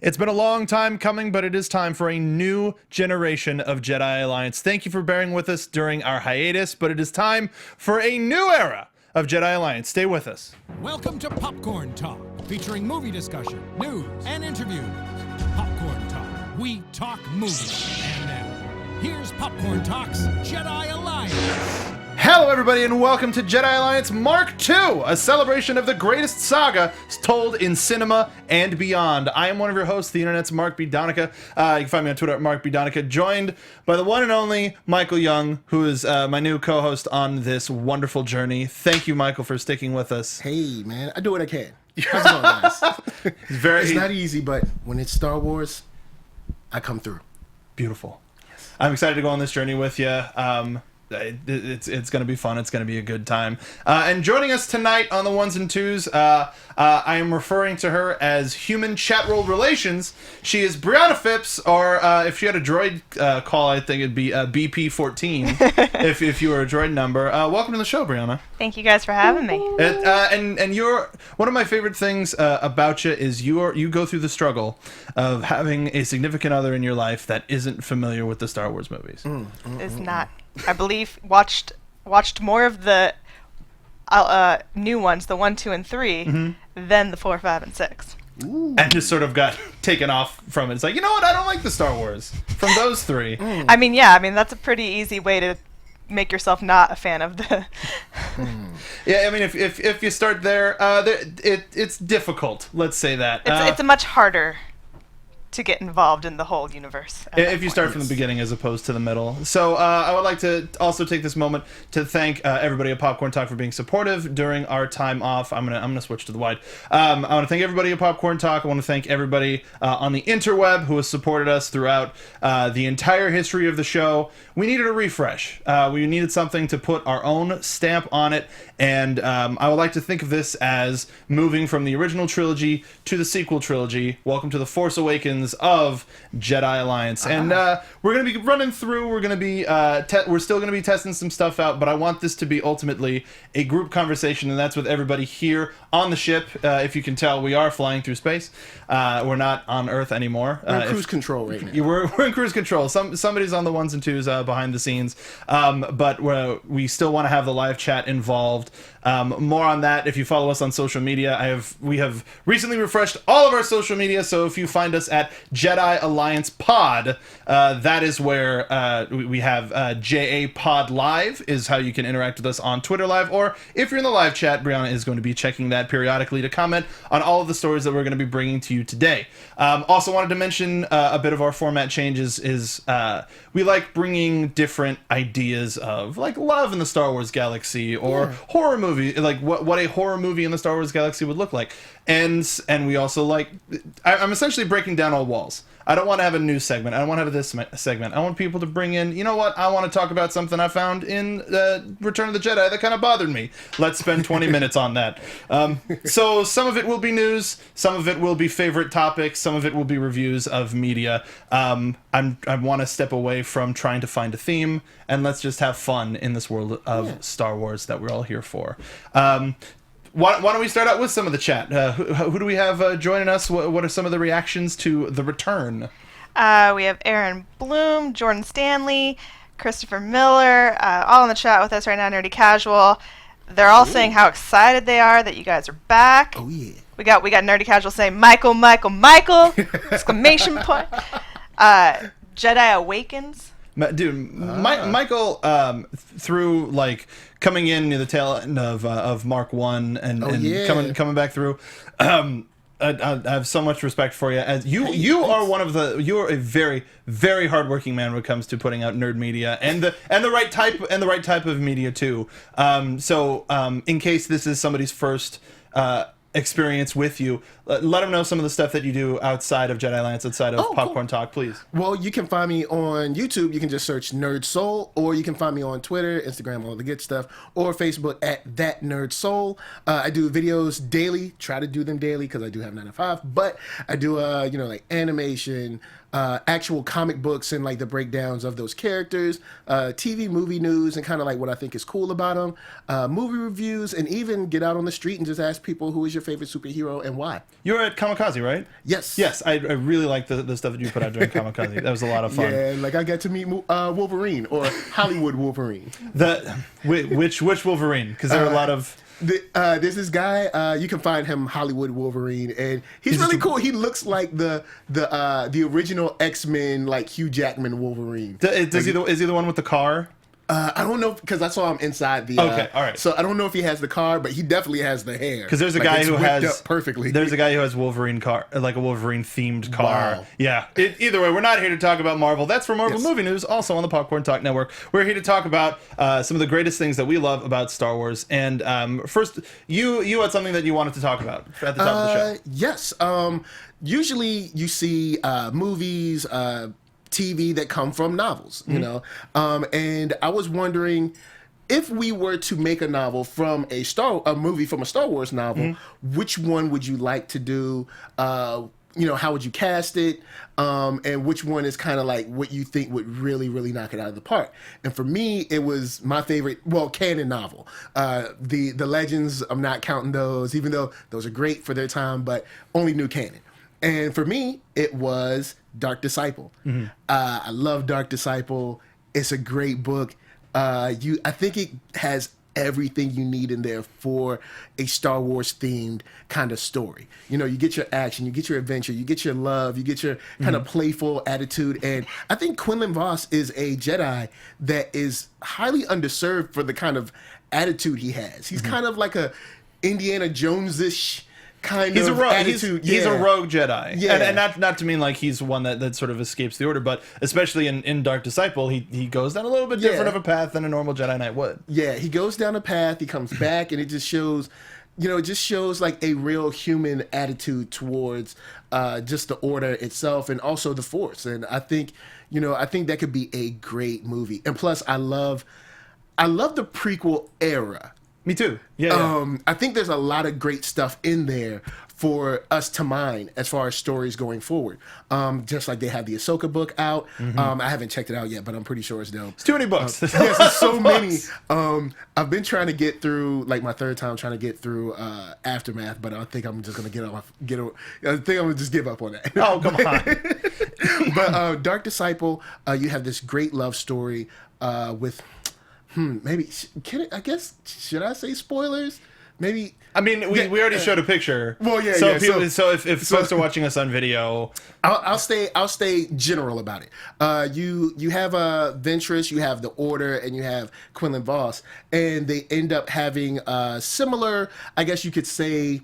It's been a long time coming, but it is time for a new generation of Jedi Alliance. Thank you for bearing with us during our hiatus, but it is time for a new era of Jedi Alliance. Stay with us. Welcome to Popcorn Talk, featuring movie discussion, news, and interviews. Popcorn Talk, we talk movies. And now, here's Popcorn Talk's Jedi Alliance. Hello, everybody, and welcome to Jedi Alliance Mark II, a celebration of the greatest saga told in cinema and beyond. I am one of your hosts, the internet's Mark B. Donica. You can find me on Twitter at Mark B. Donica, joined by the one and only Michael Young, who is my new co-host on this wonderful journey. Thank you, Michael, for sticking with us. Hey, man, I do what I can. How's it going, guys? It's not easy, but when it's Star Wars, I come through. Beautiful. Yes. I'm excited to go on this journey with you. It's going to be fun. It's going to be a good time. And joining us tonight on the ones and twos, I am referring to her as Human Chat Roll Relations. She is Brianna Phipps, or if she had a droid call, I think it'd be BP14 if you were a droid number. Welcome to the show, Brianna. Thank you guys for having me. And you're one of my favorite things about you is you go through the struggle of having a significant other in your life that isn't familiar with the Star Wars movies. Is not. I believe watched more of the new ones, the 1, 2, and 3, than the 4, 5, and 6. Ooh. And just sort of got taken off from it. It's like, you know what? I don't like the Star Wars from those three. I mean, that's a pretty easy way to make yourself not a fan of the. Yeah, I mean, if you start there, it's difficult. Let's say that. It's a much harder to get involved in the whole universe. If you start from the beginning as opposed to the middle. So I would like to also take this moment to thank everybody at Popcorn Talk for being supportive during our time off. I'm gonna switch to the wide. I want to thank everybody at Popcorn Talk. I want to thank everybody on the interweb who has supported us throughout the entire history of the show. We needed a refresh. We needed something to put our own stamp on it, and I would like to think of this as moving from the original trilogy to the sequel trilogy. Welcome to the Force Awakens of Jedi Alliance. And we're going to be running through, we're going to be we're still going to be testing some stuff out, but I want this to be ultimately a group conversation, and that's with everybody here on the ship. If you can tell, we are flying through space. We're not on Earth anymore. We're in cruise control right now. We're in cruise control. Somebody's on the ones and twos behind the scenes, but we still want to have the live chat involved. More on that if you follow us on social media. We have recently refreshed all of our social media, so if you find us at Jedi Alliance Pod, that is where we have JA Pod Live is how you can interact with us on Twitter Live, or if you're in the live chat, Brianna is going to be checking that periodically to comment on all of the stories that we're going to be bringing to you today. Also wanted to mention a bit of our format changes is we like bringing different ideas of like love in the Star Wars galaxy or horror movie, like what a horror movie in the Star Wars galaxy would look like. And we also like, I'm essentially breaking down all walls. I don't want to have a news segment. I don't want to have this segment. I want people to bring in, you know what, I want to talk about something I found in Return of the Jedi that kind of bothered me. Let's spend 20 minutes on that. So some of it will be news. Some of it will be favorite topics. Some of it will be reviews of media. I want to step away from trying to find a theme, and let's just have fun in this world of Star Wars that we're all here for. Why don't we start out with some of the chat? Who do we have joining us? What are some of the reactions to the return? We have Aaron Bloom, Jordan Stanley, Christopher Miller, all in the chat with us right now, Nerdy Casual. They're all saying how excited they are that you guys are back. Oh, yeah. We got Nerdy Casual saying, Michael! Exclamation point. Jedi Awakens. Dude, Michael, through like coming in near the tail end of Mark 1 and coming back through, I have so much respect for you. As you are a very, very hardworking man when it comes to putting out nerd media and the right type of media too. So in case this is somebody's first experience with you, let them know some of the stuff that you do outside of Jedi Alliance, outside of Popcorn Talk, please. Well, you can find me on YouTube. You can just search NerdSoul, or you can find me on Twitter, Instagram, all the good stuff, or Facebook at that NerdSoul. I do videos daily. Try to do them daily because I do have 9 to 5, but I do like animation, actual comic books and like the breakdowns of those characters, TV movie news and kind of like what I think is cool about them, movie reviews, and even get out on the street and just ask people who is your your favorite superhero and why? You were at Kamikaze, right? Yes. Yes, I really like the stuff that you put out during Kamikaze. That was a lot of fun. Yeah, like I got to meet Wolverine or Hollywood Wolverine. Which Wolverine? Because there are a lot of... There's this guy. You can find him Hollywood Wolverine, and he's really cool. He looks like the original X-Men, like Hugh Jackman Wolverine. Is he the one with the car? I don't know because I saw him inside the. Okay, all right. So I don't know if he has the car, but he definitely has the hair. Because there's a guy who has up perfectly. There's a guy who has Wolverine car, like a Wolverine themed car. Wow. Yeah. Either way, we're not here to talk about Marvel. That's for Marvel Movie News, also on the Popcorn Talk Network. We're here to talk about some of the greatest things that we love about Star Wars. And first, you had something that you wanted to talk about at the top of the show. Yes. Usually you see movies. TV that come from novels, you know, and I was wondering if we were to make a novel from a movie from a Star Wars novel, which one would you like to do? You know, how would you cast it? And which one is kind of like what you think would really, really knock it out of the park? And for me, it was my favorite, canon novel. The Legends, I'm not counting those, even though those are great for their time, but only new canon. And for me, it was Dark Disciple. I love Dark Disciple. It's a great book. I think it has everything you need in there for a Star Wars themed kind of story. You know, you get your action, you get your adventure, you get your love, you get your kind of playful attitude. And I think Quinlan Vos is a Jedi that is highly underserved for the kind of attitude he has. He's kind of like a Indiana Jones-ish he's a rogue, attitude. He's a rogue Jedi. Yeah. And not to mean like he's one that sort of escapes the order, but especially in Dark Disciple, he goes down a little bit different of a path than a normal Jedi Knight would. Yeah, he goes down a path, he comes back, and it just shows, like a real human attitude towards just the order itself and also the Force. And I think that could be a great movie. And plus, I love the prequel era. Me too. Yeah. I think there's a lot of great stuff in there for us to mine as far as stories going forward. Just like they have the Ahsoka book out. I haven't checked it out yet, but I'm pretty sure it's dope. It's too many books. Yes, there's so many. I've been trying to get through, like my third time trying to get through Aftermath, but I think I'm just gonna I think I'm gonna just give up on that. Oh, come on. But Dark Disciple, you have this great love story with. Maybe should I say spoilers? Maybe. I mean, we already showed a picture. Well, yeah. So if folks are watching us on video, I'll stay general about it. You have Ventress, you have the Order, and you have Quinlan Vos, and they end up having similar, I guess you could say,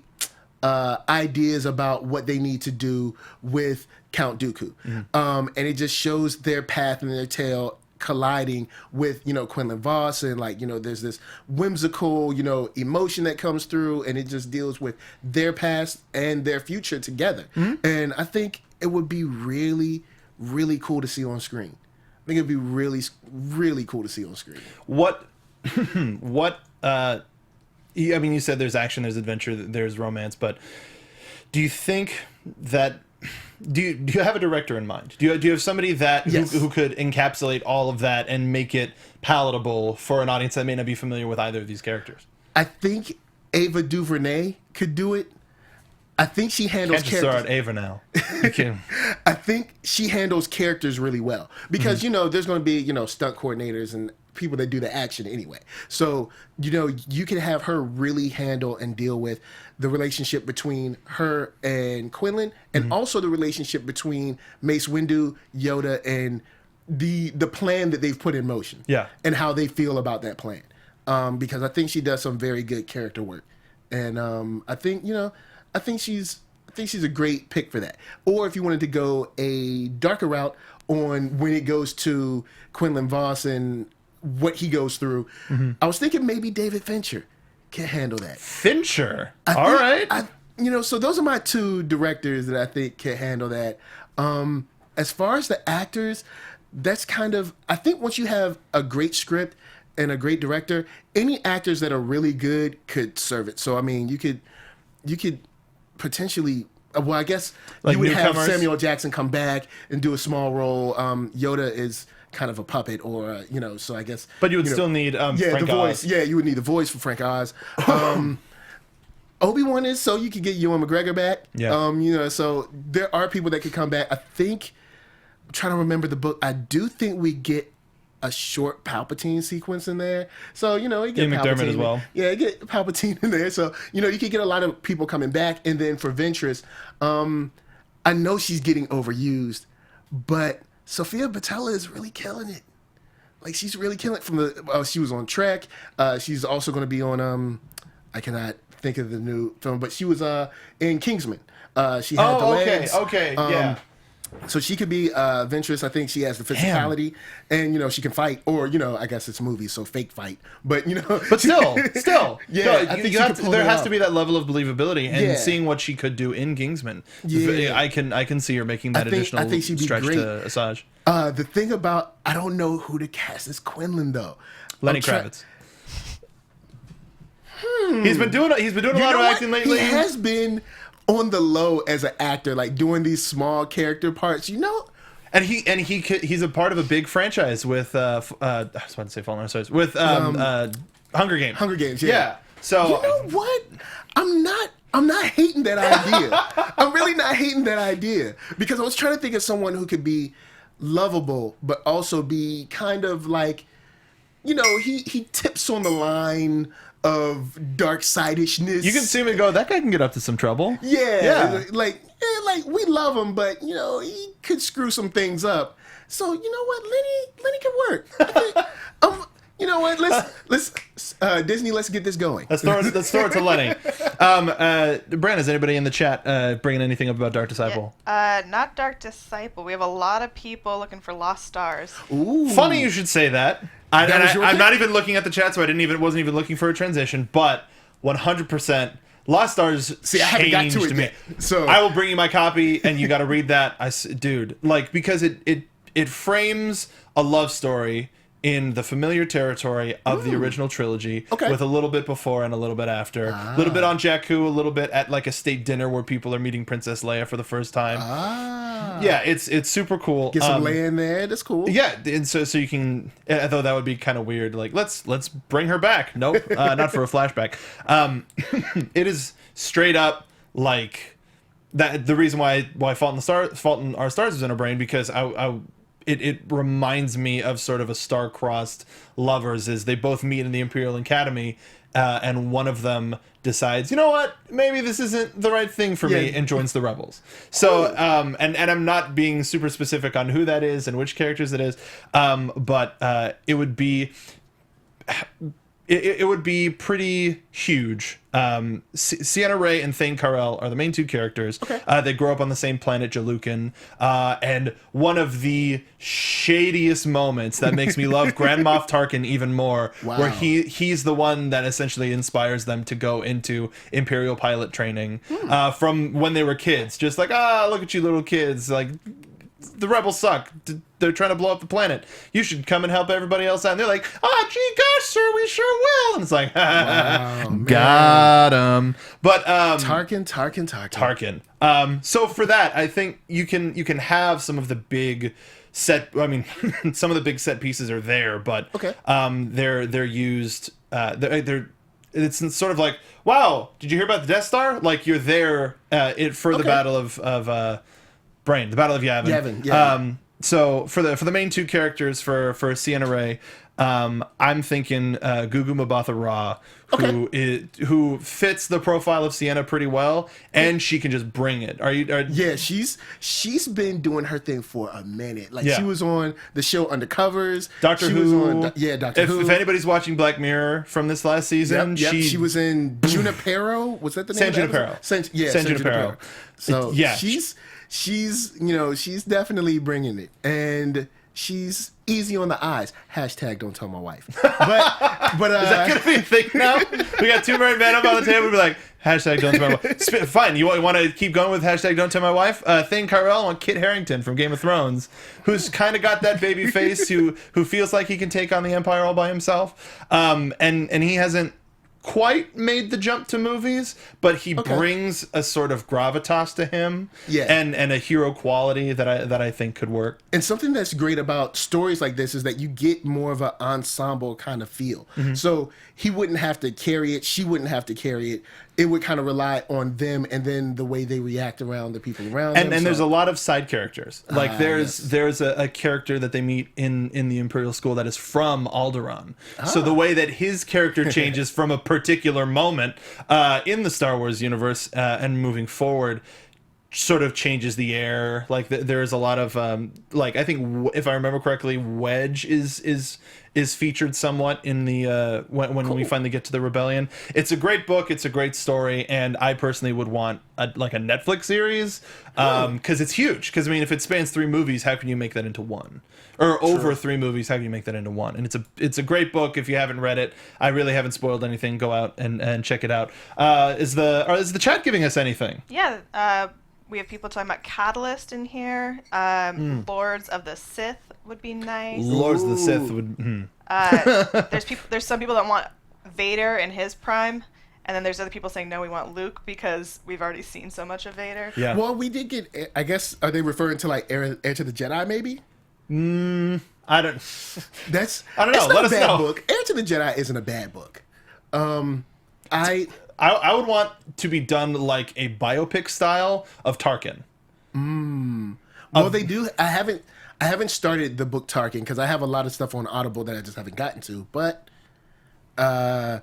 ideas about what they need to do with Count Dooku, and it just shows their path and their tale colliding with Quinlan Vos, and there's this whimsical emotion that comes through, and it just deals with their past and their future together. And I think it would be really, really cool to see on screen. I think it'd be really, really cool to see on screen. I mean, you said there's action, there's adventure, there's romance, but do you think that do you have a director in mind? Do you have somebody that who could encapsulate all of that and make it palatable for an audience that may not be familiar with either of these characters? I think Ava DuVernay could do it. I think she handles characters. Can't just throw out Ava now. You can. I think she handles characters really well because there's going to be stunt coordinators and people that do the action anyway. So you can have her really handle and deal with the relationship between her and Quinlan, and also the relationship between Mace Windu, Yoda, and the plan that they've put in motion. Yeah, and how they feel about that plan. Because I think she does some very good character work, and I think she's a great pick for that. Or if you wanted to go a darker route on when it goes to Quinlan Vos and what he goes through, I was thinking maybe David Fincher can handle that. Fincher? All right. So those are my two directors that I think can handle that. As far as the actors, that's kind of, I think once you have a great script and a great director, any actors that are really good could serve it. So, I mean, you could potentially, well, I guess like you would newcomers? have Samuel Jackson come back and do a small role. Yoda is kind of a puppet, or so I guess. But you would still need Frank the voice. Oz. Yeah, you would need the voice for Frank Oz. Obi-Wan is so you can get Ewan McGregor back. Yeah. You know, so there are people that could come back. I think, I'm trying to remember the book. I do think we get a short Palpatine sequence in there. So, you know, you get Ian Palpatine McDermott as well. Yeah, you get Palpatine in there. So, you know, you can get a lot of people coming back. And then for Ventress, I know she's getting overused, but Sophia Boutella is really killing it. Like, she's really killing it. From the she was on Trek. She's also going to be on I cannot think of the new film, but she was in Kingsman. She had the legs. Okay, yeah. So she could be Ventress. I think she has the physicality, and you know she can fight, or you know I guess it's movies, so fake fight. But you know, But still, yeah. no, I think there has to be that level of believability, and seeing what she could do in Kingsman. Yeah. I can see her making that additional I think she'd be stretch great. to Asajj. The thing about I don't know who to cast as Quinlan though. Lenny Kravitz. He's been doing a lot of acting lately. He has been on the low as an actor, like doing these small character parts. You know. And he's a part of a big franchise with I was about to say Fallen Stars with Hunger Games. Hunger Games, yeah. So you know what? I'm not hating that idea. I'm really not hating that idea because I was trying to think of someone who could be lovable but also be kind of like, you know, he tips on the line of dark sidishness. you can see him and go, that guy can get up to some trouble. Yeah. Like we love him, but you know, he could screw some things up. So you know what, Lenny can work. I think, you know what? Let's Disney. Let's get this going. Let's throw it to Lenny. Brand, is anybody in the chat bringing anything up about Dark Disciple? Not Dark Disciple. We have a lot of people looking for Lost Stars. Ooh. Funny you should say that. I'm pick? not even looking at the chat, so wasn't even looking for a transition. But 100%, Lost Stars. See, I haven't got to it me. yet, so I will bring you my copy, and you got to read that. Dude, like because it frames a love story in the familiar territory of the original trilogy, with a little bit before and a little bit after. A little bit on Jakku, a little bit at like a state dinner where people are meeting Princess Leia for the first time. Yeah, it's super cool. Get some Leia in there. That's cool. Yeah, and so you can, though that would be kind of weird. Like let's bring her back. Nope, not for a flashback. It is straight up like that. The reason why Fault in Our Stars is in our brain because It reminds me of sort of a star-crossed lovers as they both meet in the Imperial Academy, and one of them decides, you know what, maybe this isn't the right thing for me, and joins the Rebels. So, and I'm not being super specific on who that is and which characters it is, but it would be... It would be pretty huge. Sienna Rey and Thane Carell are the main two characters. They grow up on the same planet, Jalukan. And one of the shadiest moments that makes me love Grand Moff Tarkin even more, where he's the one that essentially inspires them to go into Imperial pilot training from when they were kids. Just like, look at you little kids. Like, the rebels suck. They're trying to blow up the planet. You should come and help everybody else out. And they're like, gee, gosh, sir, we sure will. And it's like, got him. But Tarkin. So for that, I think you can have some of the big set. I mean, some of the big set pieces are there, but they're used. It's sort of like, wow, did you hear about the Death Star? Like you're there for the Battle of the Battle of Yavin. So for the main two characters for Sienna Rey, I'm thinking Gugu Mbatha Raw, who fits the profile of Sienna pretty well, and she can just bring it. Yeah, she's been doing her thing for a minute. Like she was on the show Undercovers. Doctor Who. Doctor Who. If anybody's watching Black Mirror from this last season, she was in Junipero. Was that the name? San Junipero. San Junipero. So she's definitely bringing it, and she's easy on the eyes. # don't tell my wife. But is that gonna be a thing now? We got two married men up on the table. We'll be like, # don't tell my wife. Fine. You want to keep going with # don't tell my wife? Thane Carell on Kit Harington from Game of Thrones, who's kind of got that baby face, who feels like he can take on the Empire all by himself, and he hasn't quite made the jump to movies, but he brings a sort of gravitas to him, and a hero quality that I think could work. And something that's great about stories like this is that you get more of an ensemble kind of feel. So he wouldn't have to carry it, she wouldn't have to carry it. it would kind of rely on them and then the way they react around the people around them. And there's a lot of side characters. Like yes. there's a character that they meet in the Imperial School that is from Alderaan. So the way that his character changes from a particular moment in the Star Wars universe and moving forward sort of changes the air. Like there's a lot of like, I think if I remember correctly, Wedge is featured somewhat in the when we finally get to the rebellion. It's a great book, it's a great story, and I personally would want a Netflix series because it's huge. Because I mean, if it spans 3 movies, how can you make that into one? Or over 3 movies, how can you make that into one? And it's a great book. If you haven't read it, I really haven't spoiled anything. Go out and check it out. Is the chat giving us anything? Yeah. We have people talking about Catalyst in here. Lords of the Sith would be nice. Lords of the Sith would. There's some people that want Vader in his prime, and then there's other people saying no, we want Luke because we've already seen so much of Vader. Yeah. Well, we did get. I guess are they referring to like Heir to the Jedi? Maybe. I don't know. It's not a bad book. Heir to the Jedi isn't a bad book. I would want to be done like a biopic style of Tarkin. Well, they do. I haven't started the book Tarkin because I have a lot of stuff on Audible that I just haven't gotten to. But I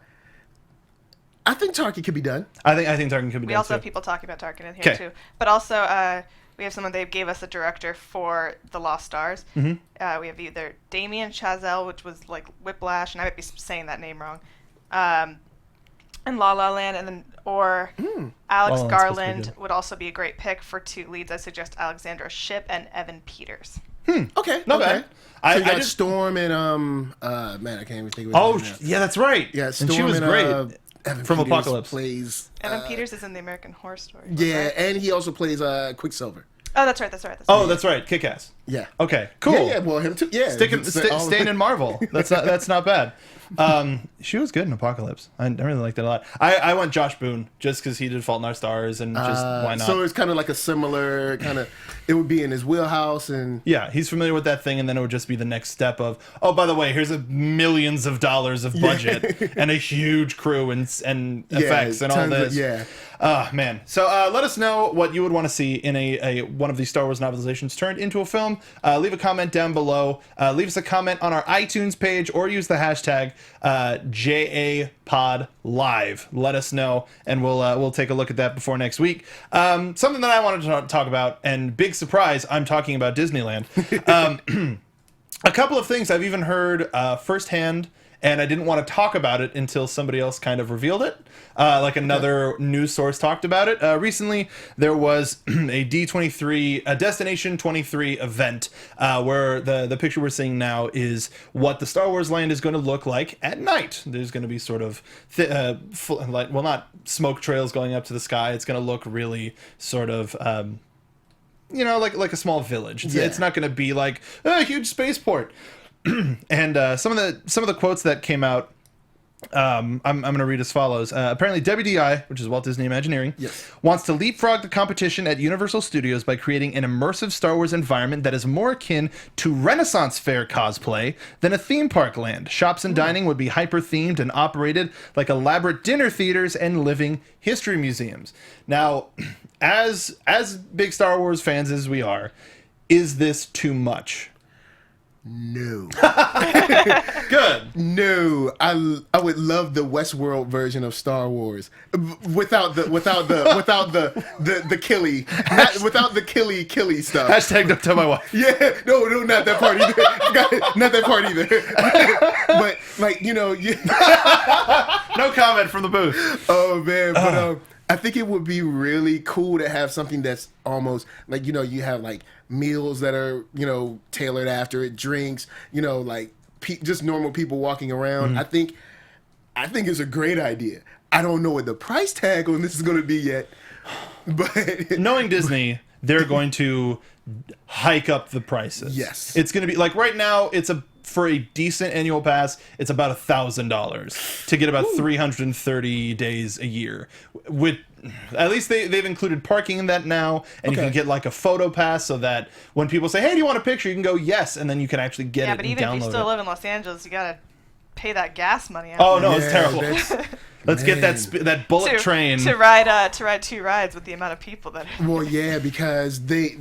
think Tarkin could be done. I think Tarkin could be done. We also too. have people talking about Tarkin in here too. But also, we have someone, they gave us a director for The Lost Stars. We have either Damien Chazelle, which was like Whiplash, and I might be saying that name wrong. And La La Land, and then Alex Garland would also be a great pick for 2 leads. I suggest Alexandra Shipp and Evan Peters. Okay, not bad. So you got Storm and man, I can't even think of it. Yeah, that's right. Yeah, Storm and she was great. Evan from Peters Apocalypse. Plays. Evan Peters is in the American Horror Story. Yeah, right? and he also plays Quicksilver. Oh, that's right. That's right. Kick-Ass. Yeah. Okay. Cool. Yeah. Well, him too. Yeah. Staying in Marvel. That's not bad. She was good in Apocalypse. I really liked it a lot. I went Josh Boone just because he did Fault in Our Stars, and just why not? So it's kind of like a similar kind of. It would be in his wheelhouse, and yeah, he's familiar with that thing, and then it would just be the next step of, oh, by the way, here's millions of dollars of budget and a huge crew and effects and all this. Man. So let us know what you would want to see in a one of these Star Wars novelizations turned into a film. Leave a comment down below. Leave us a comment on our iTunes page or use the hashtag JAPodLive. Let us know, and we'll take a look at that before next week. Something that I wanted to talk about, and big surprise, I'm talking about Disneyland. A couple of things I've even heard firsthand, and I didn't want to talk about it until somebody else kind of revealed it. Like another news source talked about it. Recently, there was a D23, a Destination 23 event, where the picture we're seeing now is what the Star Wars land is going to look like at night. There's going to be sort of, not smoke trails going up to the sky. It's going to look really sort of... like a small village. It's not going to be like a huge spaceport. And some of the quotes that came out, I'm going to read as follows. Apparently, WDI, which is Walt Disney Imagineering, wants to leapfrog the competition at Universal Studios by creating an immersive Star Wars environment that is more akin to Renaissance Fair cosplay than a theme park land. Shops and dining would be hyper-themed and operated like elaborate dinner theaters and living history museums. Now, as big Star Wars fans as we are, is this too much? No. Good. No. I would love the Westworld version of Star Wars without the killy, without the killy stuff. Hashtag don't tell my wife. Yeah. No, not that part either. Not that part either. But No comment from the booth. Oh man, but I think it would be really cool to have something that's almost like, you have like meals that are, tailored after it, drinks, just normal people walking around. I think it's a great idea. I don't know what the price tag on this is going to be yet, but knowing Disney, they're going to hike up the prices. Yes. It's going to be like right now, for a decent annual pass, it's about $1,000 to get about 330 days a year. With at least they've included parking in that now, and you can get like a photo pass so that when people say, "Hey, do you want a picture?" you can go yes, and then you can actually get it. Yeah, but and even download if you still live in Los Angeles, you gotta pay that gas money. Oh no, it's terrible. Let's get that bullet train to ride 2 rides with the amount of people that. Well, yeah, because they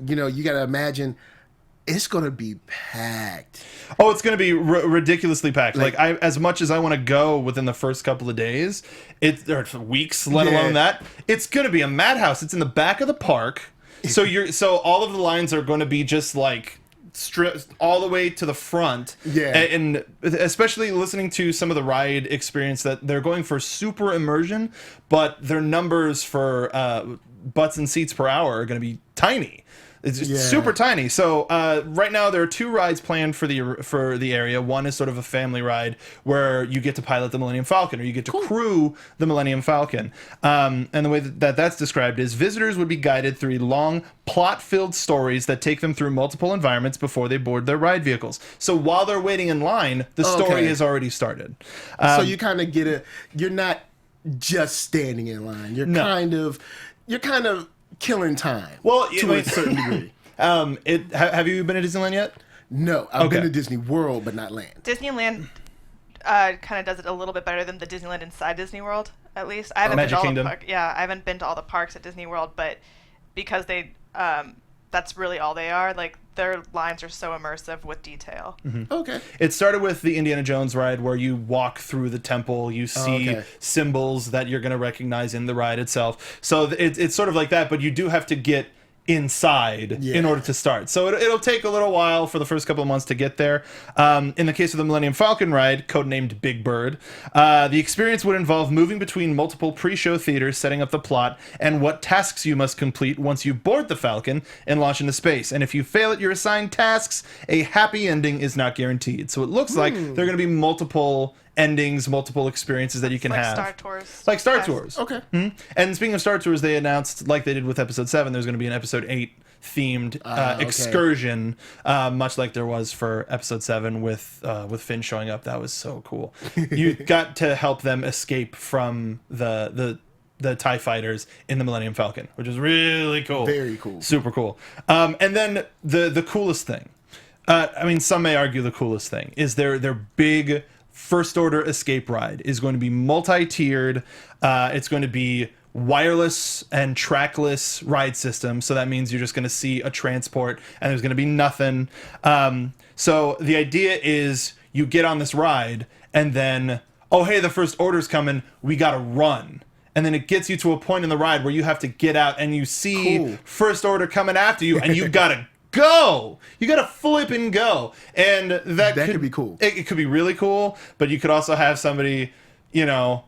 you know, you got to imagine it's going to be packed. Oh, it's going to be ridiculously packed. Like as much as I want to go within the first couple of days, or weeks, let alone that, it's going to be a madhouse. It's in the back of the park, so all of the lines are going to be just like stripped all the way to the front. Yeah. And especially listening to some of the ride experience, that they're going for super immersion, but their numbers for butts and seats per hour are going to be tiny. It's just super tiny. So right now there are 2 rides planned for the area. One is sort of a family ride where you get to pilot the Millennium Falcon, or you get to crew the Millennium Falcon. And the way that's described is visitors would be guided through long, plot-filled stories that take them through multiple environments before they board their ride vehicles. So while they're waiting in line, the story has already started. So you kind of you're not just standing in line. You're kind of killing time. Well, to a certain degree. Have you been to Disneyland yet? No, I've been to Disney World, but not Land. Disneyland kind of does it a little bit better than the Disneyland inside Disney World, at least. I haven't been to all the parks. Yeah, I haven't been to all the parks at Disney World, but because they that's really all they are. Like, their lines are so immersive with detail. Mm-hmm. Okay. It started with the Indiana Jones ride, where you walk through the temple, you see symbols that you're going to recognize in the ride itself. So it's sort of like that, but you do have to get inside in order to start. So it'll take a little while for the first couple of months to get there. In the case of the Millennium Falcon ride, codenamed Big Bird, the experience would involve moving between multiple pre-show theaters, setting up the plot, and what tasks you must complete once you board the Falcon and launch into space. And if you fail at your assigned tasks, a happy ending is not guaranteed. So it looks like there are going to be multiple endings, multiple experiences that you can have. Star Tours. Like Star Tours. Okay. Mm-hmm. And speaking of Star Tours, they announced, like they did with Episode 7, there's going to be an Episode 8 themed excursion, much like there was for Episode 7 with Finn showing up. That was so cool. You got to help them escape from the TIE fighters in the Millennium Falcon, which is really cool. Very cool. Super cool. And then the coolest thing, I mean, some may argue the coolest thing, is their big First Order escape ride is going to be multi-tiered. It's going to be wireless and trackless ride system. So that means you're just going to see a transport and there's going to be nothing. So the idea is you get on this ride and then, oh, hey, the First Order's coming. We got to run. And then it gets you to a point in the ride where you have to get out and you see First Order coming after you, and you've got to go. You gotta flip and go. And that could be cool. It could be really cool, but you could also have somebody, you know,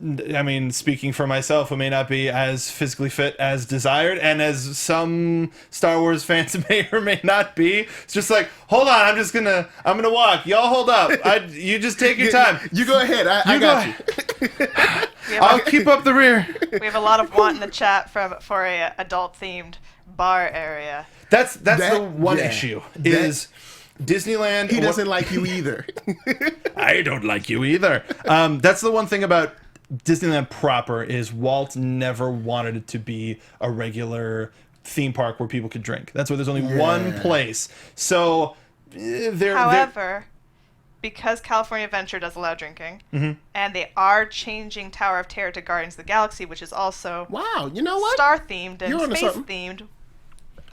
I mean, speaking for myself, who may not be as physically fit as desired, and as some Star Wars fans may or may not be. It's just like, hold on, I'm gonna walk. Y'all hold up. You just take your time. You go ahead. I got you. I'll keep up the rear. We have a lot of want in the chat for a adult themed bar area. That's the one issue is Disneyland. He doesn't like you either. I don't like you either. That's the one thing about Disneyland proper, is Walt never wanted it to be a regular theme park where people could drink. That's why there's only one place. So however, because California Adventure does allow drinking, and they are changing Tower of Terror to Guardians of the Galaxy, which is also you know what, star themed and space themed.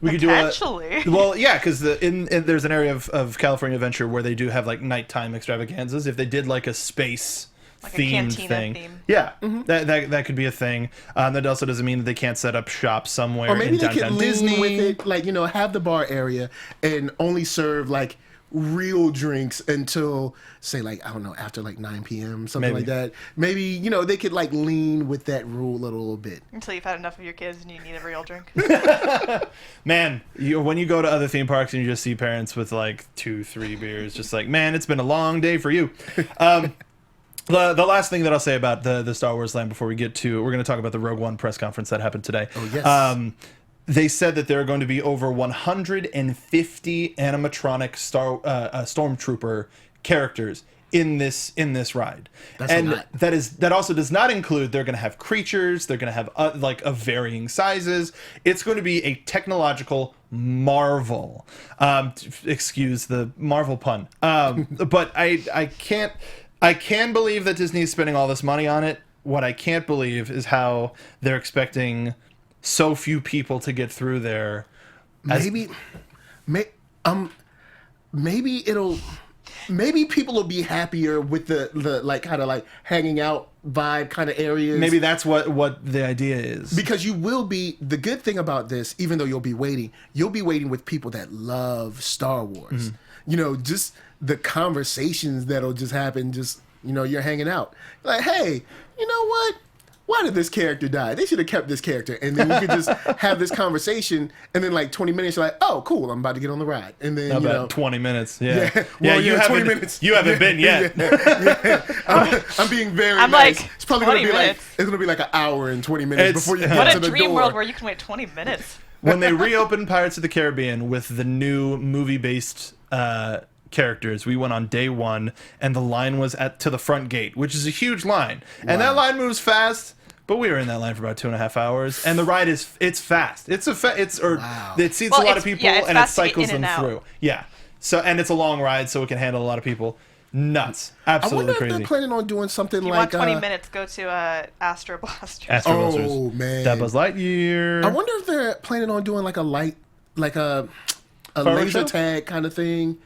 We could potentially. Well, yeah, because there's an area of California Adventure where they do have like nighttime extravaganzas. If they did like a space themed thing, that could be a thing. That also doesn't mean that they can't set up shop somewhere. Or maybe in they downtown could Disney. lean with it, like, you know, have the bar area and only serve like real drinks until, say, like, I don't know, after like 9 p.m. something like that. Maybe, you know, they could like lean with that rule a little bit until you've had enough of your kids and you need a real drink. Man, when you go to other theme parks and you just see parents with like 2-3 beers, just like, man, it's been a long day for you. The last thing that I'll say about the Star Wars Land before we get to, we're going to talk about the Rogue One press conference that happened today. Oh, yes. They said that there are going to be over 150 animatronic stormtrooper characters in this ride. That's a lot. That also does not include, they're going to have creatures, they're going to have like of varying sizes. It's going to be a technological marvel. Excuse the Marvel pun. But I can't. I can believe that Disney is spending all this money on it. What I can't believe is how they're expecting so few people to get through there. Maybe people will be happier with the like kind of like hanging out vibe kind of areas. Maybe that's what the idea is. Because you will be, the good thing about this, even though you'll be waiting with people that love Star Wars. You know, just the conversations that'll just happen, just, you know, you're hanging out. Like, hey, you know what? Why did this character die? They should have kept this character. And then you could just have this conversation, and then like 20 minutes, you're like, oh, cool, I'm about to get on the ride. And then, About you know. 20 minutes, yeah. Well, you 20 haven't, minutes. You haven't been yet. I'm being very I'm nice. like, It's probably going to be 20 like, minutes. it's going to be like an hour and 20 minutes It's- before you What get a to the dream door. world where you can wait 20 minutes. When they reopened Pirates of the Caribbean with the new movie-based characters, we went on day one, and the line was to the front gate, which is a huge line. And that line moves fast, but we were in that line for about 2.5 hours, and the ride it's fast. It seats a lot of people, it's and it fast to get cycles in them and out. through. Yeah. So, and it's a long ride, so it can handle a lot of people. Nuts. I Absolutely wonder if crazy. they're planning on doing something If you like... want 20 minutes, go to Astro Blaster. Astro Oh, Blasters. man. That Buzz Lightyear. I wonder if they're planning on doing like a Fireworks laser show? tag kind of thing.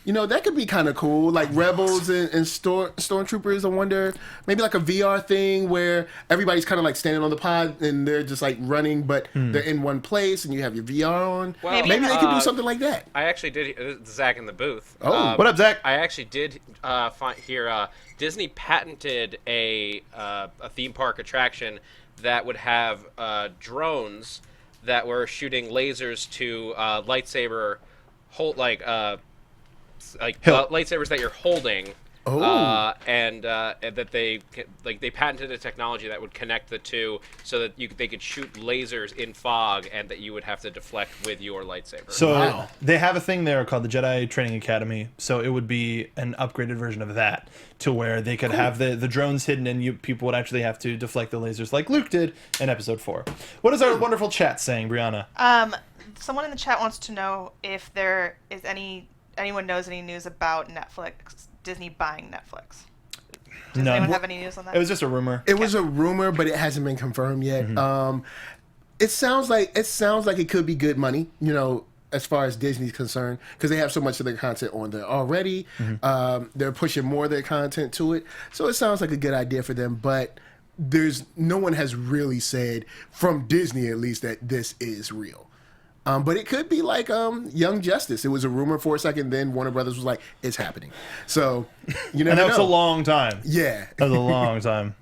You know, that could be kind of cool. Like Rebels and Stormtroopers, I wonder. Maybe like a VR thing where everybody's kind of like standing on the pod and they're just like running, but they're in one place and you have your VR on. Well, Maybe they could do something like that. I actually did. Zach in the booth. Oh. What up, Zach? I actually did hear Disney patented a theme park attraction that would have drones that were shooting lasers to lightsaber lightsabers that you're holding. And that they patented a technology that would connect the two so that they could shoot lasers in fog and that you would have to deflect with your lightsaber. So they have a thing there called the Jedi Training Academy. So it would be an upgraded version of that, to where they could have the drones hidden and people would actually have to deflect the lasers like Luke did in Episode 4. What is our wonderful chat saying, Brianna? Someone in the chat wants to know if there is anyone knows any news about Disney buying Netflix. Does anyone have any news on that? It was just a rumor. It was a rumor, but it hasn't been confirmed yet. It sounds like it could be good money, you know, as far as Disney's concerned, because they have so much of their content on there already. They're pushing more of their content to it, so it sounds like a good idea for them. But no one has really said, from Disney at least, that this is real. But it could be like Young Justice. It was a rumor for a second, then Warner Brothers was like, it's happening. So, you never know. And that was a long time. Yeah. That was a long time.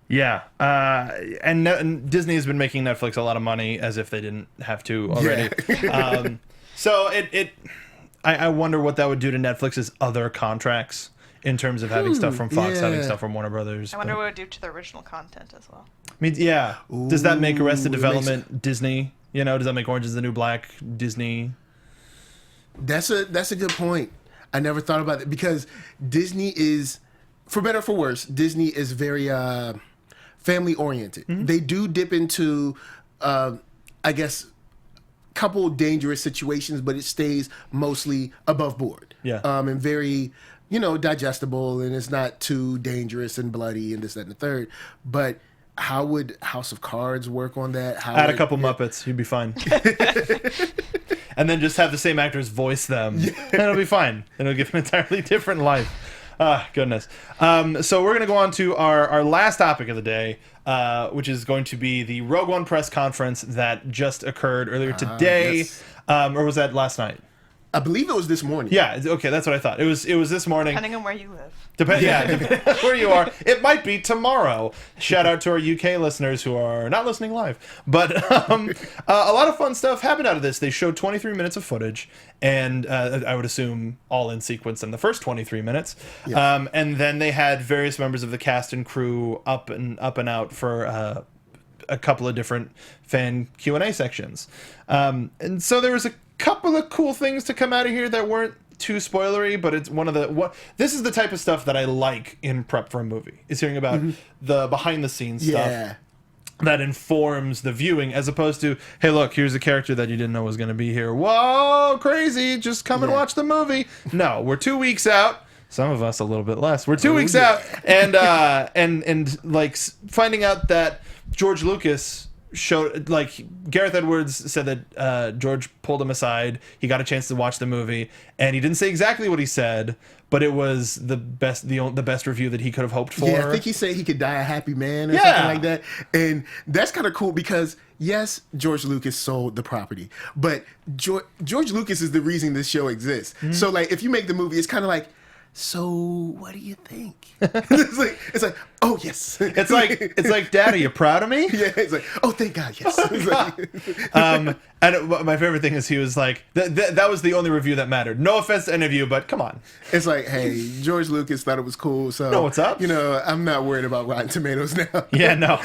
Yeah. And Disney has been making Netflix a lot of money as if they didn't have to already. Yeah. So I wonder what that would do to Netflix's other contracts in terms of having stuff from Fox, having stuff from Warner Brothers. I wonder what it would do to the original content as well. I mean, yeah. Does that make Arrested Ooh, Development Disney? You know, does that make Orange is the New Black Disney? That's a good point. I never thought about it, because Disney is, for better or for worse, Disney is very family oriented. They do dip into, I guess, couple dangerous situations, but it stays mostly above board. Yeah. And very, you know, digestible, and it's not too dangerous and bloody and this, that, and the third. But how would House of Cards work on that? Add a couple Muppets, you'd be fine. And then just have the same actors voice them. And it'll be fine. It'll give an entirely different life. Ah, goodness. So we're going to go on to our last topic of the day, which is going to be the Rogue One press conference that just occurred earlier today. Yes. Or was that last night? I believe it was this morning. Yeah, okay, that's what I thought. It was this morning. Depending on where you live. Depending on where you are. It might be tomorrow. Shout out to our UK listeners who are not listening live. But a lot of fun stuff happened out of this. They showed 23 minutes of footage, and I would assume all in sequence in the first 23 minutes. Yes. And then they had various members of the cast and crew up and out for a couple of different fan Q&A sections. And so there was a couple of cool things to come out of here that weren't too spoilery, but it's this is the type of stuff that I like in prep for a movie, is hearing about the behind the scenes stuff that informs the viewing, as opposed to, hey, look, here's a character that you didn't know was going to be here. Whoa, crazy, just come and watch the movie. No, we're 2 weeks out. some of us a little bit less. We're 2 weeks out, and like finding out that George Lucas showed, like, Gareth Edwards said that George pulled him aside. He got a chance to watch the movie, and he didn't say exactly what he said, but it was the best review that he could have hoped for. Yeah, I think he said he could die a happy man or something like that. And that's kind of cool because, yes, George Lucas sold the property, but George Lucas is the reason this show exists. Mm-hmm. So, like, if you make the movie, it's kind of like, so what do you think? it's like, oh yes. It's like, Dad, are you proud of me? Yeah. It's like, oh, thank God, yes. And my favorite thing is he was like, that was the only review that mattered. No offense to any of you, but come on. It's like, hey, George Lucas thought it was cool, so know what's up? You know, I'm not worried about Rotten Tomatoes now. Yeah, no.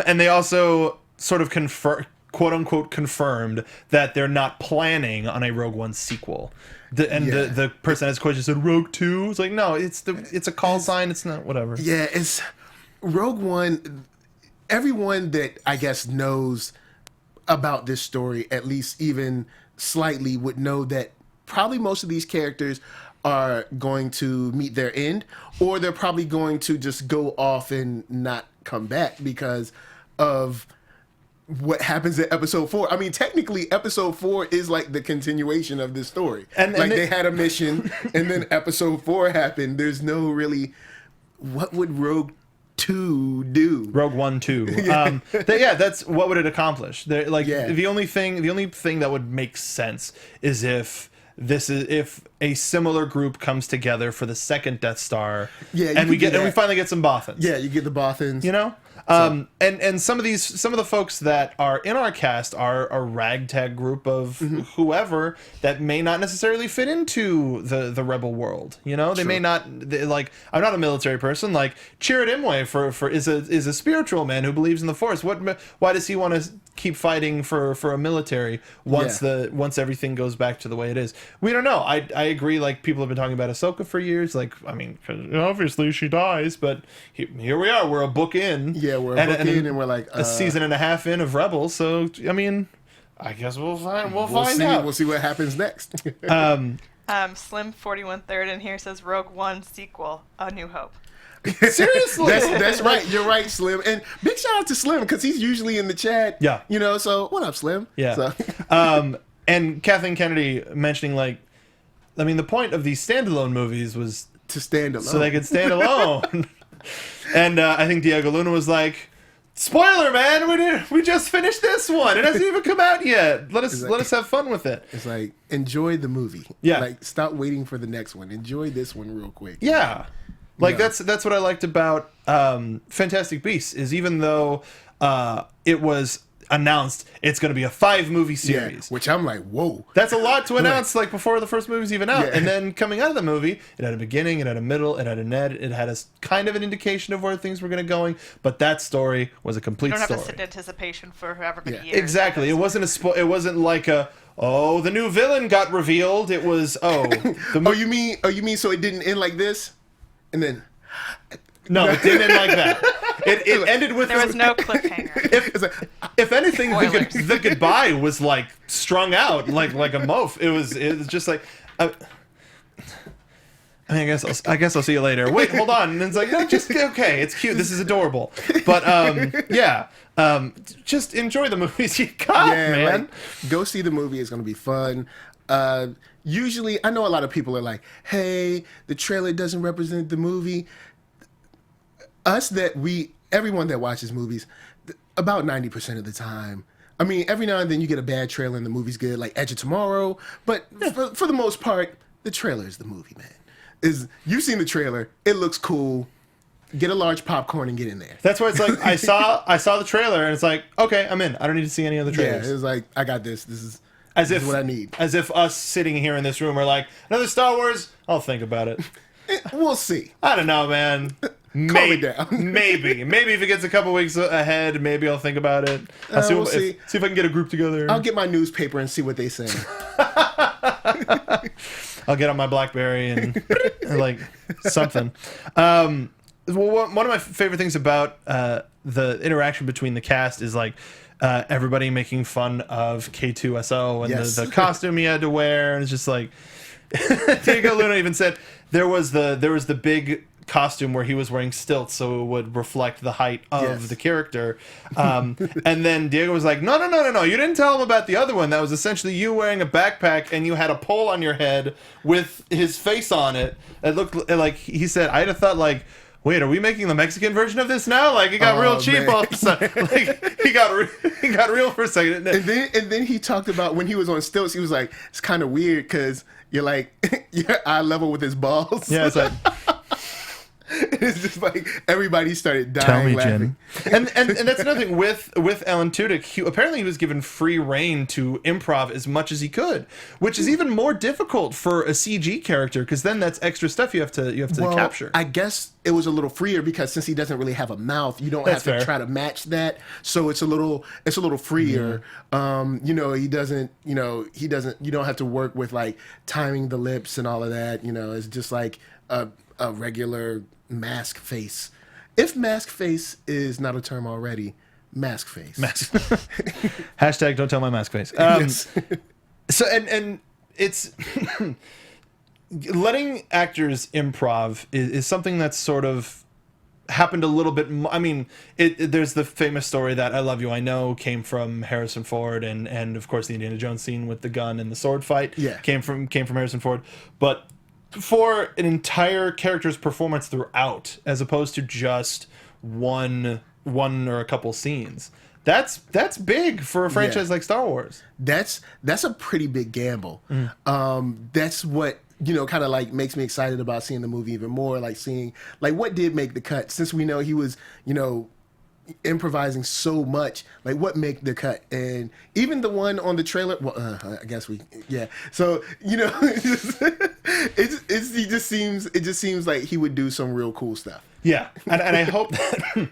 And they also sort of quote unquote confirmed that they're not planning on a Rogue One sequel. The person has questions said Rogue 2. It's like, no, it's a call sign. It's not whatever. Yeah, it's Rogue One. Everyone that I guess knows about this story, at least even slightly, would know that probably most of these characters are going to meet their end, or they're probably going to just go off and not come back because of what happens in episode 4. I mean, technically episode 4 is like the continuation of this story. And they had a mission and then episode 4 happened. There's no really, what would Rogue 2 do? Rogue One 2. That's what would it accomplish? The only thing that would make sense is if a similar group comes together for the second Death Star. Yeah, and we finally get some Bothans. Yeah, you get the Bothans. You know? And some of the folks that are in our cast are a ragtag group of whoever that may not necessarily fit into the rebel world. You know, they may not. I'm not a military person. Like Chirrut Imwe is a spiritual man who believes in the Force. Why does he want to keep fighting for a military once everything goes back to the way it is? We don't know. I agree. Like, people have been talking about Ahsoka for years. Like, I mean, obviously she dies, but here we are. We're a book in. Yeah, we're a book in, and we're like a season and a half in of Rebels. So I mean, I guess we'll find out. We'll see what happens next. Slim 41 in here says Rogue One sequel, A New Hope. Seriously, that's right. You're right, Slim. And big shout out to Slim because he's usually in the chat. Yeah, you know. So what up, Slim? Yeah. So. And Kathleen Kennedy mentioning, like, I mean, the point of these standalone movies was to stand alone, so they could stand alone. And I think Diego Luna was like, "Spoiler, man! We just finished this one. It hasn't even come out yet. Let us have fun with it." It's like, enjoy the movie. Yeah. Like, stop waiting for the next one. Enjoy this one real quick. Yeah. Like, that's what I liked about Fantastic Beasts, is even though it was announced it's going to be a 5-movie series. Yeah, which I'm like, whoa. That's a lot to announce, like, before the first movie's even out. Yeah. And then coming out of the movie, it had a beginning, it had a middle, it had an end, it had a kind of an indication of where things were going to going, but that story was a complete story. You don't have to sit in anticipation for however many years. Exactly. It wasn't it wasn't like the new villain got revealed. It was, you mean so it didn't end like this? And then... No, it didn't end like that. It ended with... There was no cliffhanger. If anything, the goodbye was, like, strung out like a moaf. It was just like... I mean, I guess I'll see you later. Wait, hold on. And it's like, no, just okay. It's cute. This is adorable. But just enjoy the movies you got, man. Like, go see the movie. It's gonna be fun. Usually, I know a lot of people are like, "Hey, the trailer doesn't represent the movie." Everyone that watches movies, about 90% of the time. I mean, every now and then you get a bad trailer and the movie's good, like Edge of Tomorrow. But for the most part, the trailer is the movie, man. You've seen the trailer, it looks cool. Get a large popcorn and get in there. That's why it's like, I saw the trailer and it's like, okay, I'm in. I don't need to see any other trailers. Yeah, it's like, I got this. This is what I need. As if us sitting here in this room are like, another Star Wars? I'll think about it. We'll see. I don't know, man. Calm it down. Maybe if it gets a couple weeks ahead, maybe I'll think about it. We'll see if I can get a group together. I'll get my newspaper and see what they say. I'll get on my BlackBerry and like something. One of my favorite things about the interaction between the cast is like everybody making fun of K2SO and the costume he had to wear, and it's just like, Diego Luna even said there was the big costume where he was wearing stilts so it would reflect the height of the character, and then Diego was like, no, you didn't tell him about the other one that was essentially you wearing a backpack and you had a pole on your head with his face on it. It looked like, he said, I'd have thought like, wait, are we making the Mexican version of this now? Like, it got real cheap all of a sudden. Like, he got real for a second. And then he talked about when he was on stilts, he was like, it's kind of weird because you're like, you're eye level with his balls. Yeah, it's like... It's just like everybody started dying Tell me, laughing. Jen. And that's another thing with Alan Tudyk. Apparently, he was given free reign to improv as much as he could, which is even more difficult for a CG character because then that's extra stuff you have to capture. I guess it was a little freer because since he doesn't really have a mouth, you don't have to try to match that. So it's a little freer. He doesn't. You don't have to work with like timing the lips and all of that. It's just like a regular mask face. If mask face is not a term already, mask face. Hashtag don't tell my mask face. Yes. So and it's letting actors improv is something that's sort of happened a little bit. I mean, there's the famous story that I Love You, I Know came from Harrison Ford, and of course the Indiana Jones scene with the gun and the sword fight came from Harrison Ford, but for an entire character's performance throughout, as opposed to just one or a couple scenes. That's big for a franchise like Star Wars. That's a pretty big gamble. That's what kind of like makes me excited about seeing the movie even more. Like seeing like what did make the cut, since we know he was improvising so much, like what made the cut. And even the one on the trailer, I guess so it just seems like he would do some real cool stuff. And I hope that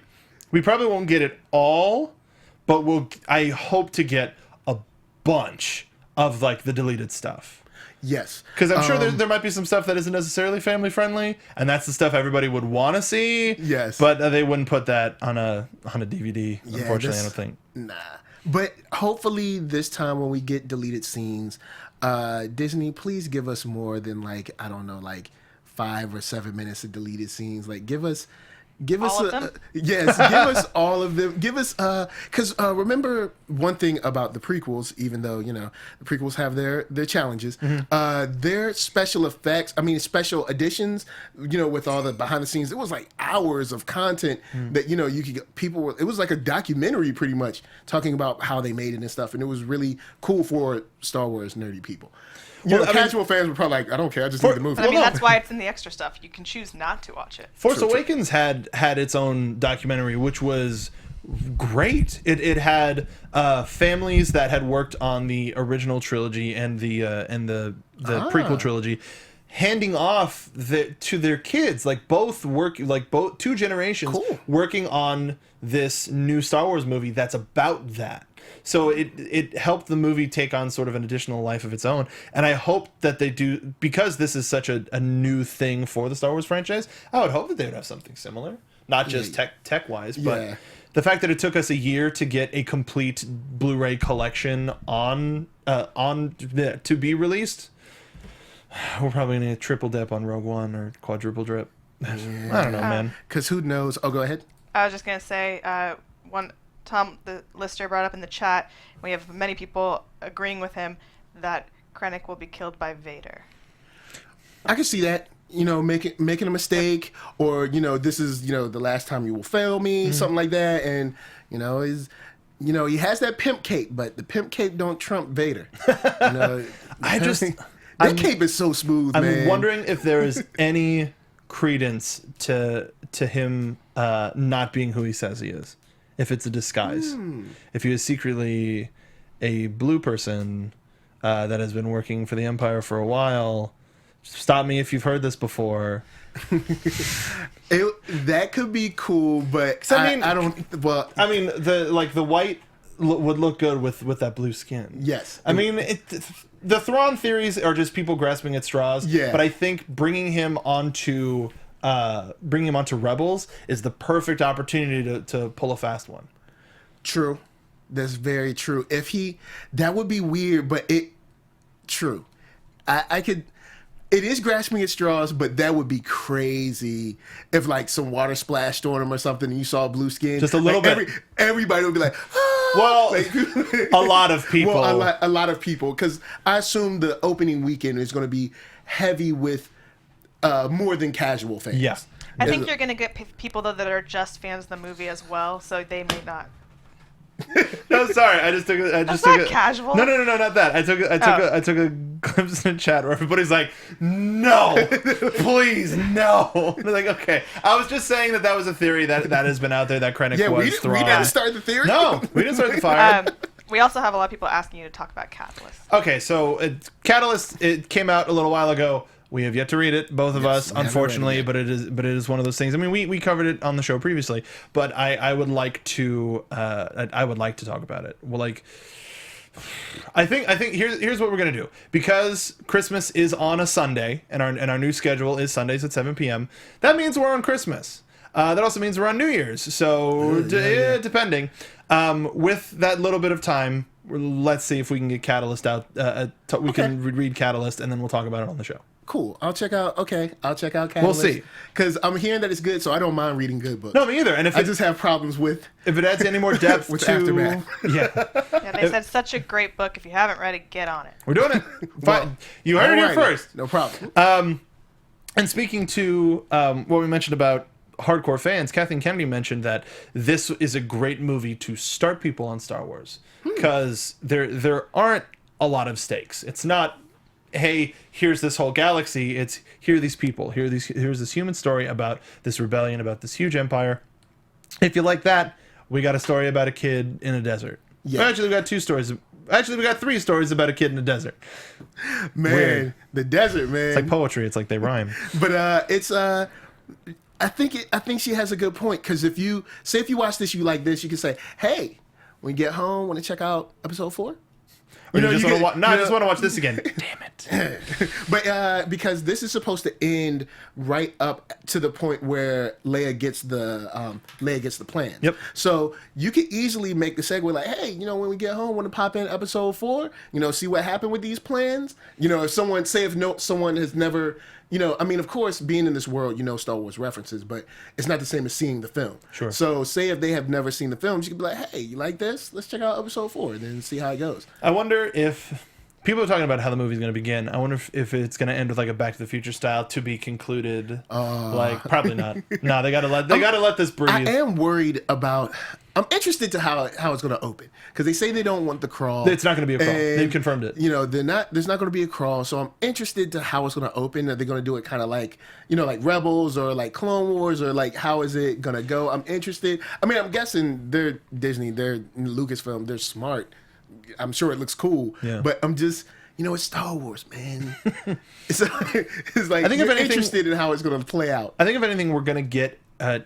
we probably won't get it all, but I hope to get a bunch of like the deleted stuff. Yes, because I'm sure there might be some stuff that isn't necessarily family friendly, and that's the stuff everybody would want to see. Yes, but they wouldn't put that on a DVD. Unfortunately, I don't think. Nah, but hopefully this time when we get deleted scenes, Disney, please give us more than like 5 or 7 minutes of deleted scenes. Like give us give us all of them. Give us because remember one thing about the prequels, even though the prequels have their challenges, their special effects, special editions, with all the behind the scenes, it was like hours of content that you could get, it was like a documentary pretty much talking about how they made it and stuff, and it was really cool for Star Wars nerdy people. Casual fans were probably like, I don't care, I just need the movie. But that's why it's in the extra stuff. You can choose not to watch it. Force Awakens had its own documentary, which was great. It had families that had worked on the original trilogy and the prequel trilogy, handing off to their kids, both two generations working on this new Star Wars movie that's about that. So it helped the movie take on sort of an additional life of its own. And I hope that they do, because this is such a new thing for the Star Wars franchise, I would hope that they would have something similar. Not just tech-wise, but the fact that it took us a year to get a complete Blu-ray collection to be released, we're probably going to triple dip on Rogue One or quadruple drip. I don't know, man. Because who knows? Oh, go ahead. I was just going to say, Tom, the listener, brought up in the chat, we have many people agreeing with him that Krennic will be killed by Vader. I can see that, making a mistake, or this is the last time you will fail me, something like that, and he has that pimp cape, but the pimp cape don't trump Vader. That cape is so smooth, man. I'm wondering if there is any credence to him not being who he says he is. If it's a disguise, if he is secretly a blue person that has been working for the Empire for a while, stop me if you've heard this before. That could be cool, but I don't. Well, the white would look good with that blue skin. Yes, the Thrawn theories are just people grasping at straws. Yeah, but I think bringing him onto Rebels is the perfect opportunity to pull a fast one. True. That's very true. That would be weird, but true. I could, It is grasping at straws, but that would be crazy if like some water splashed on him or something and you saw blue skin. Just a little bit. Everybody would be like, ah! Well, like, a lot of people. Well, a lot of people, because I assume the opening weekend is going to be heavy with more than casual fans. Yeah. I think you're going to get people though that are just fans of the movie as well, so they may not. No, sorry. I just took a casual. No, not that. I took a glimpse in the chat where everybody's like, "No, please, no." They're like, "Okay." I was just saying that was a theory that has been out there that Krennic was we didn't start the theory. No, we didn't start the fire. We also have a lot of people asking you to talk about Catalyst. Okay, so Catalyst, it came out a little while ago. We have yet to read it, both of us, unfortunately, but it is one of those things. I mean, we covered it on the show previously, but I would like to talk about it. Well, like, I think here's what we're gonna do, because Christmas is on a Sunday and our new schedule is Sundays at 7 p.m. That means we're on Christmas. That also means we're on New Year's. So depending, with that little bit of time, let's see if we can get Catalyst out. We can read Catalyst and then we'll talk about it on the show. Cool. I'll check out Catalyst. We'll see. Because I'm hearing that it's good, so I don't mind reading good books. No, me either. And if I just have problems with if it adds any more depth with to Aftermath. Yeah, they said such a great book. If you haven't read it, get on it. We're doing it. Fine. You heard it here first. No problem. And speaking to what we mentioned about hardcore fans, Kathleen Kennedy mentioned that this is a great movie to start people on Star Wars, because there aren't a lot of stakes. It's not, hey, here's this whole galaxy. It's here are these people. Here's this human story about this rebellion, about this huge empire. If you like that, we got a story about a kid in a desert. Yeah. Actually, we got 2 stories. Actually, we got 3 stories about a kid in a desert. Man, weird. The desert, man. It's like poetry. It's like they rhyme. But it's I think she has a good point, because if you watch this, you like this, you can say, hey, when you get home, want to check out episode 4? I just want to watch this again. Damn it. But because this is supposed to end right up to the point where Leia gets the plan. Yep. So you could easily make the segue like, hey, when we get home, want to pop in episode 4? See what happened with these plans. If someone someone has never. I mean, of course, being in this world, Star Wars references, but it's not the same as seeing the film. Sure. So, say if they have never seen the film, you could be like, hey, you like this? Let's check out episode 4 and then see how it goes. I wonder if people are talking about how the movie's going to begin. I wonder if it's going to end with like a Back to the Future style to be concluded. Probably not. No, they got to let this breathe. I am worried about. I'm interested to how it's going to open, because they say they don't want the crawl. It's not going to be a crawl. They've confirmed it. There's not going to be a crawl. So I'm interested to how it's going to open. Are they going to do it kind of like like Rebels or like Clone Wars, or like how is it going to go? I'm interested. I mean, I'm guessing they're Disney, they're Lucasfilm, they're smart. I'm sure it looks cool. Yeah. But I'm just. It's Star Wars, man. it's like I think you're interested in how it's going to play out. I think if anything, we're going to get, and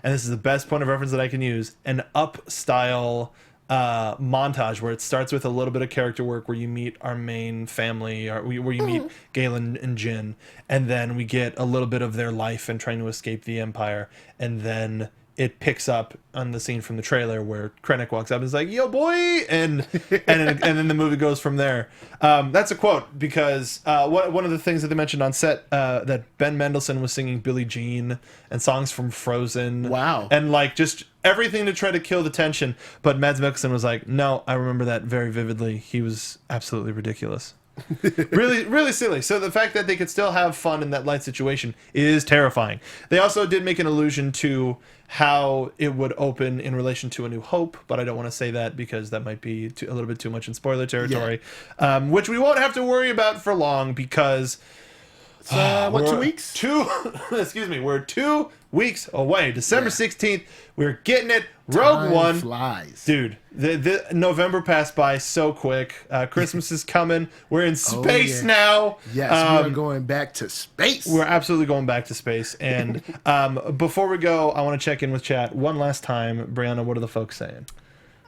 this is the best point of reference that I can use, an Up style montage where it starts with a little bit of character work where you meet our main family, where you meet Galen and Jyn, and then we get a little bit of their life and trying to escape the Empire, and then it picks up on the scene from the trailer where Krennic walks up and is like, "Yo, boy," and then the movie goes from there. That's a quote, because one of the things that they mentioned on set, that Ben Mendelsohn was singing Billie Jean and songs from Frozen. Wow. And like just everything to try to kill the tension. But Mads Mikkelsen was like, "No, I remember that very vividly. He was absolutely ridiculous." Really, really silly. So the fact that they could still have fun in that light situation is terrifying. They also did make an allusion to how it would open in relation to A New Hope, but I don't want to say that because that might be a little bit too much in spoiler territory, which we won't have to worry about for long, because 2 weeks? We're 2 weeks away. December 16th. We're getting it. Rogue One flies. Dude, the November passed by so quick. Christmas is coming. We're in space now. Yes, we're going back to space. We're absolutely going back to space. And before we go, I want to check in with chat one last time. Brianna, what are the folks saying?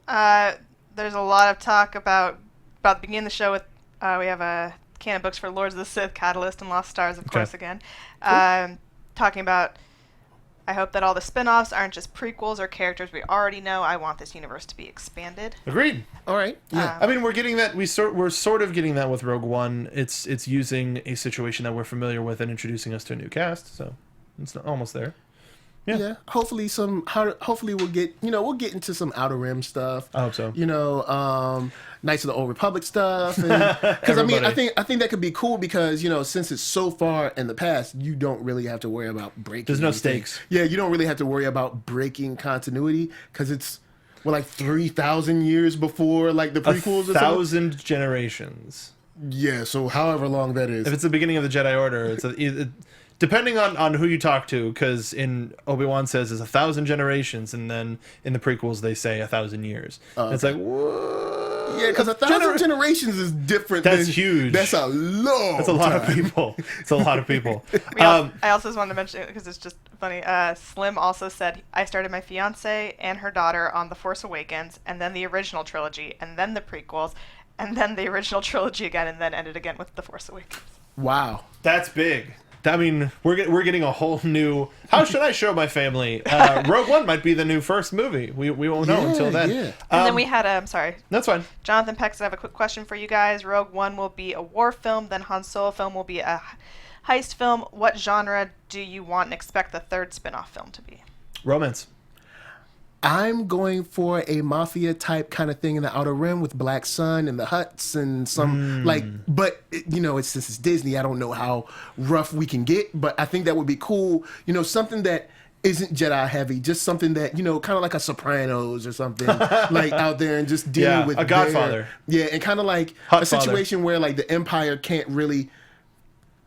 There's a lot of talk about the beginning of the show with we have a can of books for Lords of the Sith, Catalyst, and Lost Stars, of course, again. Cool. Talking about I hope that all the spin-offs aren't just prequels or characters we already know. I want this universe to be expanded. Agreed. All right. Yeah. I mean, we're getting that. We're sort of getting that with Rogue One. It's using a situation that we're familiar with and introducing us to a new cast. So it's almost there. Yeah. Hopefully we'll get into some Outer Rim stuff. I hope so. Knights of the Old Republic stuff. Because I mean, I think that could be cool because since it's so far in the past, you don't really have to worry about breaking. There's no anything. stakes. Yeah, you don't really have to worry about breaking continuity because it's like 3,000 years before like the prequels. 1,000 generations. Yeah, so however long that is. If it's the beginning of the Jedi Order, depending on who you talk to, because in Obi-Wan says it's 1,000 generations, and then in the prequels they say 1,000 years. Okay. It's like, whoa. Yeah, because 1,000 generations is different. That's huge. That's a long. That's a lot of people. It's a lot of people. I also just wanted to mention it because it's just funny. Slim also said, I started my fiance and her daughter on The Force Awakens, and then the original trilogy, and then the prequels, and then the original trilogy again, and then ended again with The Force Awakens. Wow. That's big. I mean, we're getting a whole new. How should I show my family? Rogue One might be the new first movie. We won't know until then. Yeah. And then we had I'm sorry. That's fine. Jonathan Peck said, I have a quick question for you guys. Rogue One will be a war film, then Han Solo film will be a heist film. What genre do you want and expect the third spin-off film to be? Romance. I'm going for a mafia type kind of thing in the Outer Rim with Black Sun and the Hutts and some but since it's Disney, I don't know how rough we can get, but I think that would be cool. Something that isn't Jedi heavy, just something that, kind of like a Sopranos or something like out there and just dealing with a Godfather. And kind of like Hut a situation where like the Empire can't really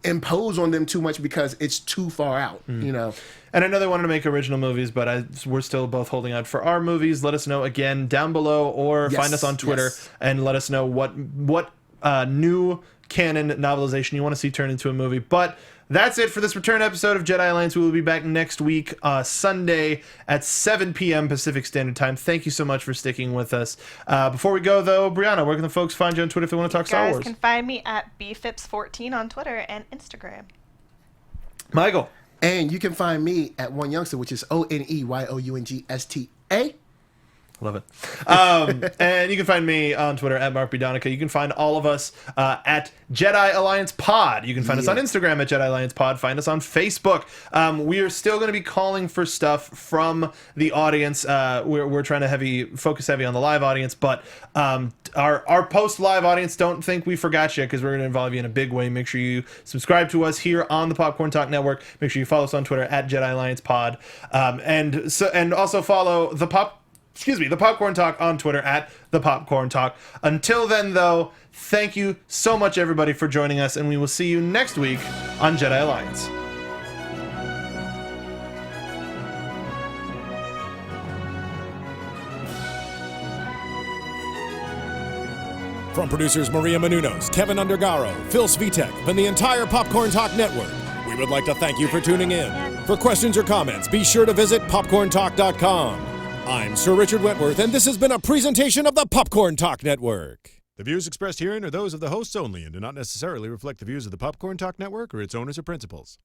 impose on them too much because it's too far out, And I know they wanted to make original movies, but we're still both holding out for our movies. Let us know again down below, or find us on Twitter and let us know what new canon novelization you want to see turned into a movie. But that's it for this return episode of Jedi Alliance. We will be back next week, Sunday at 7 p.m. Pacific Standard Time. Thank you so much for sticking with us. Before we go, though, Brianna, where can the folks find you on Twitter if they want to talk Star Wars? You guys can find me at bfips14 on Twitter and Instagram. Michael. And you can find me at One Youngster, which is ONEYOUNGSTA. Love it. And you can find me on Twitter at Mark B. Donica. You can find all of us at Jedi Alliance Pod. You can find us on Instagram at Jedi Alliance Pod. Find us on Facebook. We are still going to be calling for stuff from the audience. We're trying to focus heavy on the live audience, but our post-live audience, don't think we forgot you, because we're going to involve you in a big way. Make sure you subscribe to us here on the Popcorn Talk Network. Make sure you follow us on Twitter at Jedi Alliance Pod. And also follow the Popcorn Talk on Twitter at the Popcorn Talk. Until then, though, thank you so much, everybody, for joining us, and we will see you next week on Jedi Alliance. From producers Maria Menounos, Kevin Undergaro, Phil Svitek, and the entire Popcorn Talk Network, we would like to thank you for tuning in. For questions or comments, be sure to visit popcorntalk.com. I'm Sir Richard Wentworth, and this has been a presentation of the Popcorn Talk Network. The views expressed herein are those of the hosts only and do not necessarily reflect the views of the Popcorn Talk Network or its owners or principals.